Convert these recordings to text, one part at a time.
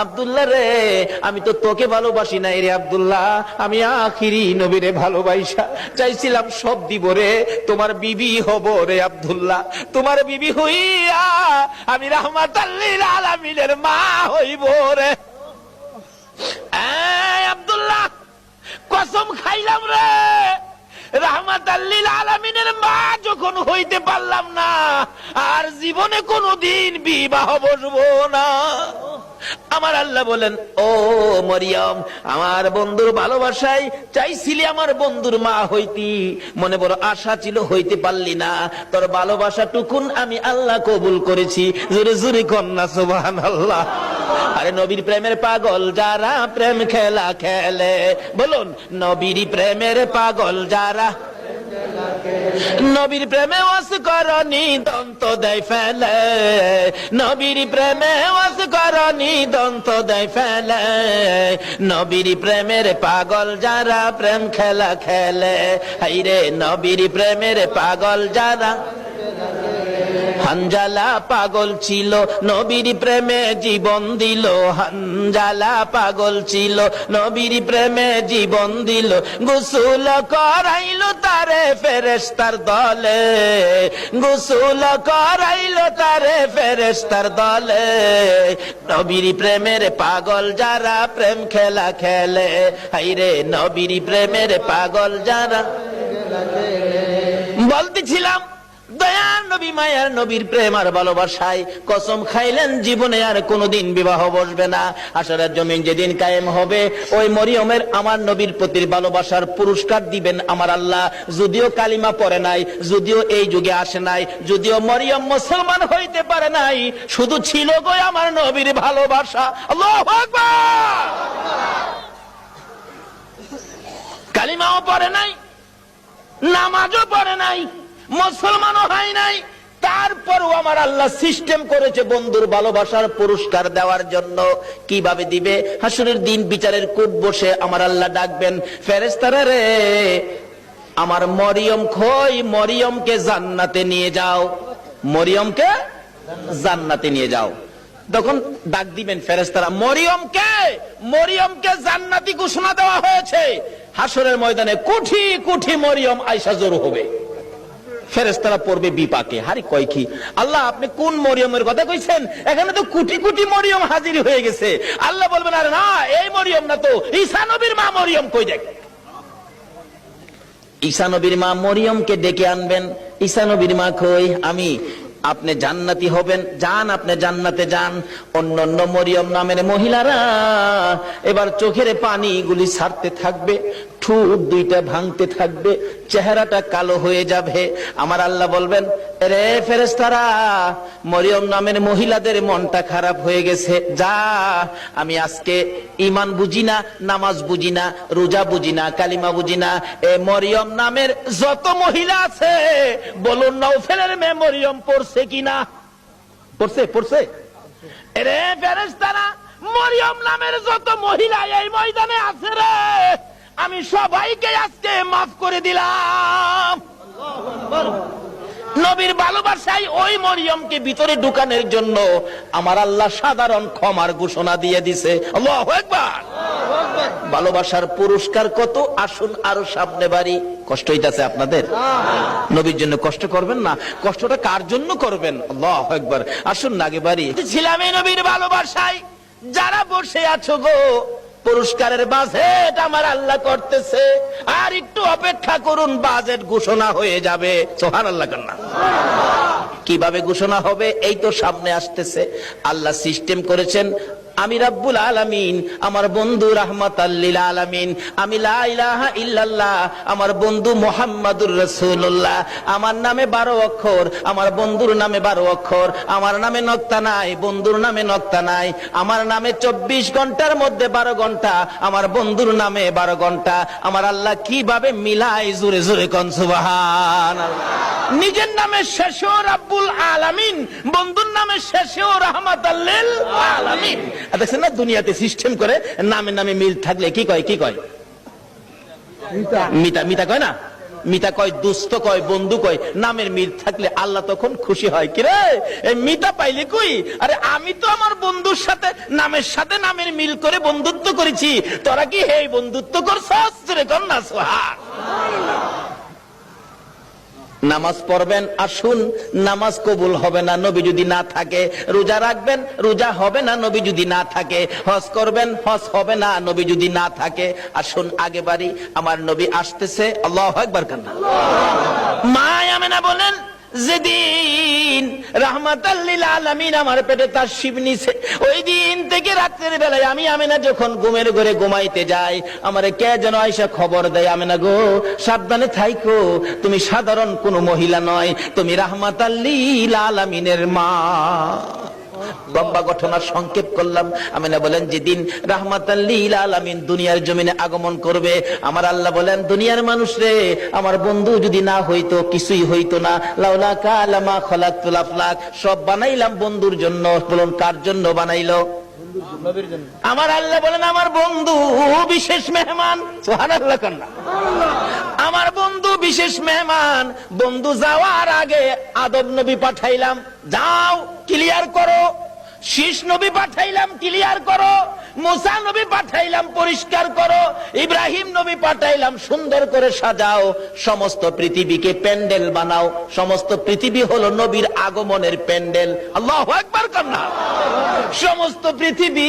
আব্দুল্লাহ রে, আমি তো তোকে ভালোবাসি নাই রে আব্দুল্লাহ, আমি আখিরি নবীরে ভালোবাসা চাইছিলাম, সব দিব রে, তোমার বিবি হব রে আব্দুল্লাহ, তোমার বিবি হইয়া আমি রাহমাতাল লিল আলামিনের মা হইব রে। আব্দুল্লাহ, কসম খাইলাম রে, রাহমাতাল লিল আলামিনের মা যখন হইতে পারলাম না, আর জীবনে কোনোদিন বিবাহ বসবো না। আমার আল্লাহ বলেন, ও মরিয়ম, আমার বন্ধুর ভালোবাসায় চাইছিলি আমার বন্ধুর মা হইতি, মনে বড় আশা ছিল, হইতে পারলি না, তোর ভালোবাসা টুকুন আমি আল্লাহ কবুল করেছি। জোরে জোরে কন্যা সুবহানাল্লাহ। আরে নবীর প্রেমের পাগল যারা প্রেম খেলা খেলে, বলুন নবীর প্রেমের পাগল যারা, নবীর প্রেমে ওয়াস করনি দন্ত দেয় ফেলে, নবীর প্রেমে ওয়াস করনি দন্ত দেয় ফেলে, নবীর প্রেমের পাগল যারা প্রেম খেলা খেলে, হাইরে নবীর প্রেমের পাগল যারা। হানজালা পাগল ছিল নবীর প্রেমে জীবন দিল, হানজালা পাগল ছিল নবীর প্রেমে জীবন দিল, গোসল করাইল তারে ফেরেশতার দলে, গোসল করাইল তারে ফেরেশতার দলে, নবীর প্রেমের পাগল যারা প্রেম খেলা খেলে, হাইরে নবীর প্রেমের পাগল যারা। বলতেছিলাম দয়ার নবী মায়ার নবীর প্রেম আর ভালোবাসায় কসম খাইলেন জীবনে আর কোনোদিন বিবাহ বসবে না। আসরের জমিন যেদিন কায়েম হবে, ওই মরিয়মের আমার নবীর প্রতি ভালোবাসার পুরস্কার দিবেন আমার আল্লাহ। যদিও কালিমা পড়ে নাই, যদিও এই যুগে আসে নাই, যদিও মরিয়ম মুসলমান হইতে পারে নাই, শুধু ছিল গো আমার নবীর ভালোবাসা। আল্লাহু আকবার। কালিমাও পড়ে নাই, নামাজও পড়ে নাই, মুসলমানও হয় নাই, তারপরও আমার আল্লাহ সিস্টেম করেছে বন্ধুর ভালোবাসার পুরস্কার দেওয়ার জন্য। কিভাবে দিবে? হাসরের দিন বিচারের কূপ বসে আমার আল্লাহ ডাকবেন, ফেরেশতারা রে, আমার মরিয়ম কই, মরিয়মকে জান্নাতে নিয়ে যাও, মরিয়মকে জান্নাতে নিয়ে যাও। তখন ডাক দিবেন ফেরেশতারা, মরিয়মকে, মরিয়মকে জান্নাতি ঘোষণা দেওয়া হয়েছে। হাসরের ময়দানে কোটি কোটি মরিয়ম আয়েশা জড়ো হবে, ফেরেশতারা পড়বে বিপাকে, হারি কয় কি আল্লাহ, আপনি কোন মরিয়মের কথা কইছেন? এখানে তো কোটি কোটি মরিয়ম হাজির হয়ে গেছে। আল্লাহ বলবেন, আরে না, এই মরিয়ম না তো, ঈসা নবীর মা মরিয়ম কই দেখ। ঈসা নবীর মা মরিয়মকে ডেকে আনবেন, ঈসা নবীর মা কই, আমি, আপনি জান্নাতি হবেন, যান, আপনি জান্নাতে যান। অন্য মরিয়ম নামের মহিলারা এবার চোখের পানিগুলি ছাড়তে থাকবে, ঠোঁট দুইটা ভাঙতে থাকবে, চেহারাটা কালো হয়ে যাবে। আমার আল্লাহ বলবেন, রে ফেরেশতারা, মরিয়ম নামের মহিলাদের মনটা খারাপ হয়ে গেছে, যা, আমি আজকে ঈমান বুঝি না, নামাজ বুঝি না, রোজা বুঝি না, কালিমা বুঝি না, এ মরিয়ম নামের যত মহিলা আছে, বলুন নওফেলের মেয়ে মরিয়ম পড়ছে কিনা? পড়ছে, পড়ছে। রে ফেরেশতারা, মরিয়ম নামের যত মহিলা এই ময়দানে আছে রে, আমি সবাইকে আজকে মাফ করে দিলাম। নবীর ভালোবাসায় ওই মরিয়মকে ভিতরে ঢুকানোর জন্য আমার আল্লাহ সাধারণ ক্ষমার ঘোষণা দিয়ে দিছে। আল্লাহু আকবার। ভালোবাসার পুরস্কার কত, আসুন আরো সামনে বাড়ি। কষ্ট হইতাছে আপনাদের? নবীর জন্য কষ্ট করবেন না, কষ্টটা কার জন্য করবেন? আল্লাহু আকবার। আসুন না আগে বাড়ি। ছিলাম এই নবীর ভালোবাসায়, যারা বসে আছো গো, পুরস্কারের বাজেট আমার আল্লাহ করতেছে, আর একটু অপেক্ষা করুন, বাজেট ঘোষণা হয়ে যাবে। সুবহানাল্লাহ কান্না। কিভাবে ঘোষণা হবে? এই তো সামনে আসতেছে। আল্লাহ সিস্টেম করেছেন, আমি রাব্বুল আলামিন, আমার বন্ধু রাহমাতাল লিল আলামিন, আমি লা ইলাহা ইল্লাল্লাহ, আমার বন্ধু মুহাম্মাদুর রাসূলুল্লাহ, আমার নামে 12 অক্ষর, আমার বন্ধুর নামে 12 অক্ষর, আমার নামে নক্তা নাই, বন্ধুর নামে নক্তা নাই, আমার নামে 24 ঘন্টার মধ্যে 12 ঘন্টা, আমার বন্ধুর নামে 12 ঘন্টা। আমার আল্লাহ কিভাবে মিলাই, জোরে জোরে কোন সুবহানাল্লাহ। নিজের নামে শেষেও রাব্বুল আলামিন, বন্ধুর নামে শেষেও রাহমাতাল লিল আলামিন। দেখছেন না, দুনিয়াতে সিস্টেম করে নামে নামে মিল থাকলে কি কয়, কি কয়? মিতা, মিতা কয় না? মিতা কয় দুস্থ কয় বন্ধু কয়, নামের মিল থাকলে আল্লাহ তখন খুশি হয়। কিরে এই মিতা পাইলি কই? আরে আমি তো আমার বন্ধুর সাথে নামের সাথে নামের মিল করে বন্ধুত্ব করেছি, তোরা কি হে বন্ধুত্ব করছস? না সুবহানাল্লাহ। নামাজ পড়বেন, আসুন, নামাজ কবুল হবে না নবী যদি না থাকে। রোজা রাখবেন, রোজা হবে না নবী যদি না থাকে। হজ করবেন, হজ হবে না নবী যদি না থাকে। আসুন আগে বাড়ি, আমার নবী আসতেছে। আল্লাহু আকবার কান্না। মা আমেনা বলেন, যেদিন রাহমাতাল লিল আলামিন আমার পেটে তার শিব নিছে, ওই দিন থেকে রাতের বেলায় আমি আমেনা যখন ঘুমের ঘরে ঘুমাইতে যাই, আমারে কে যেন আয়েশা খবর দেয়, আমেনা গো সাবধানে থাইকো, তুমি সাধারণ কোন মহিলা নয়, তুমি রাহমাতাল লিল আলামিনের মা। লম্বা ঘটনা সংক্ষেপ করলাম। আমিনা বলেন, যেদিন রাহমাতাল লিল আলামিন দুনিয়ার জমিনে আগমন করবে, আমার আল্লাহ বলেন, দুনিয়ার মানুষ রে, আমার বন্ধু যদি না হইতো কিছুই হইতো না। লাউলা কালামা খালাকতুল আফলাক, সব বানাইলাম বন্ধুর জন্য। বলুন কার জন্য বানাইলো? আমার আল্লাহ বলেন, আমার বন্ধু বিশেষ মেহমান। সুবহানাল্লাহ কান্না। আমার বন্ধু বিশেষ মেহমান। বন্ধু যাওয়ার আগে আদম নবী পাঠাইলাম, যাও ক্লিয়ার করো। শীষ নবী পাঠাইলাম, ক্লিয়ার করো। মুসা নবী পাঠাইলাম, পরিষ্কার করো। ইব্রাহিম নবী পাঠাইলাম, সুন্দর করে সাজাও। সমস্ত পৃথিবীকে প্যান্ডেল বানাও। সমস্ত পৃথিবী হলো নবীর আগমনের প্যান্ডেল। আল্লাহু আকবার কান্না। সমস্ত পৃথিবী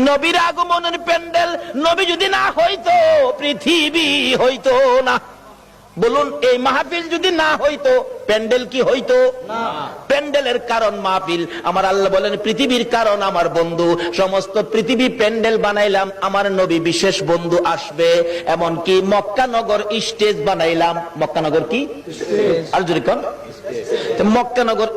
নবীর আগমনের প্যান্ডেল। নবী যদি না হইতো পৃথিবী হইতো না। বলুন এই মাহফিল যদি না হইতো প্যান্ডেল কি হইতো? না। প্যান্ডেলের কারণ মাহফিল। আমার আল্লাহ বলেন, পৃথিবীর কারণ আমার বন্ধু। সমস্ত পৃথিবী প্যান্ডেল বানাইলাম, আমার নবী বিশেষ বন্ধু আসবে। এমনকি মক্কা নগর স্টেজ বানাইলাম। মক্কা নগর কি? আর জোরে কোন? মক্কা নগর